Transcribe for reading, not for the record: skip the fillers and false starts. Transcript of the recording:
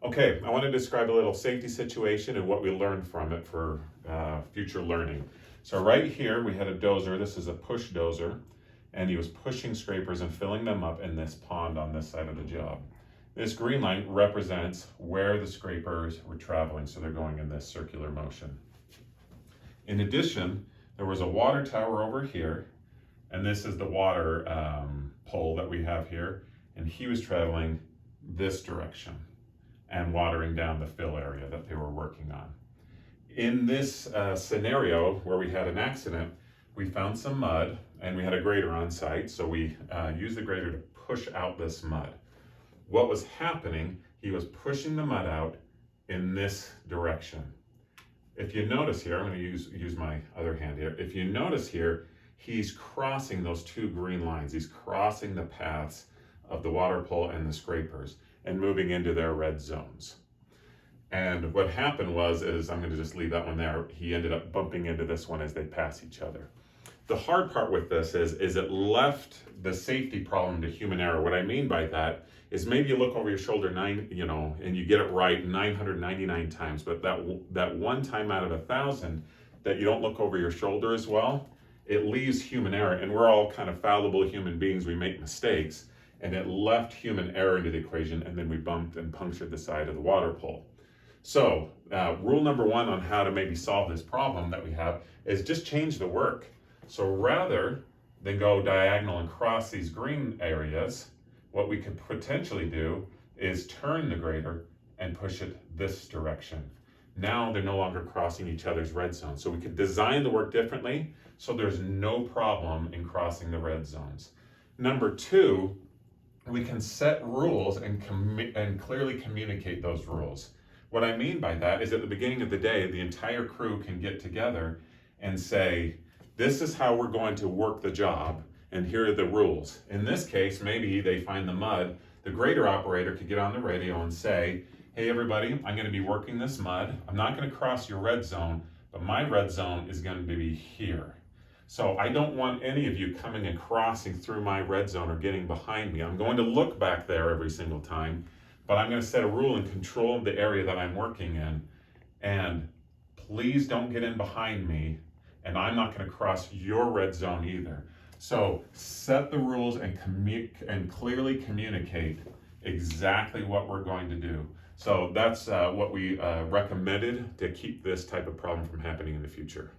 Okay, I want to describe a little safety situation and what we learned from it for future learning. So right here we had a dozer. This is a push dozer, and he was pushing scrapers and filling them up in this pond on this side of the job. This green line represents where the scrapers were traveling, so they're going in this circular motion. In addition, there was a water tower over here, and this is the water pole that we have here, and he was traveling this direction and watering down the fill area that they were working on. In this scenario where we had an accident, we found some mud and we had a grader on site, so we used the grader to push out this mud. What was happening, he was pushing the mud out in this direction. If you notice here, I'm going to use my other hand here. If you notice here, he's crossing those two green lines. He's crossing the paths of the water pole and the scrapers and moving into their red zones. And what happened is, I'm going to just leave that one there, he ended up bumping into this one as they pass each other. The hard part with this is it left the safety problem to human error. What I mean by that is maybe you look over your shoulder and you get it right 999 times, but that one time out of 1,000 that you don't look over your shoulder as well, it leaves human error, and we're all kind of fallible human beings, we make mistakes, and it left human error into the equation, and then we bumped and punctured the side of the water pole. So rule number one on how to maybe solve this problem that we have is just change the work. So rather than go diagonal and cross these green areas, what we could potentially do is turn the grader and push it this direction. Now they're no longer crossing each other's red zones. So we could design the work differently so there's no problem in crossing the red zones. Number two, we can set rules and clearly communicate those rules. What I mean by that is at the beginning of the day, the entire crew can get together and say, this is how we're going to work the job, and here are the rules. In this case, maybe they find the mud. The grader operator could get on the radio and say, hey everybody, I'm going to be working this mud. I'm not going to cross your red zone, but my red zone is going to be here. So I don't want any of you coming and crossing through my red zone or getting behind me. I'm going to look back there every single time, but I'm going to set a rule and control the area that I'm working in. And please don't get in behind me, and I'm not going to cross your red zone either. So set the rules and clearly communicate exactly what we're going to do. So that's what we recommended to keep this type of problem from happening in the future.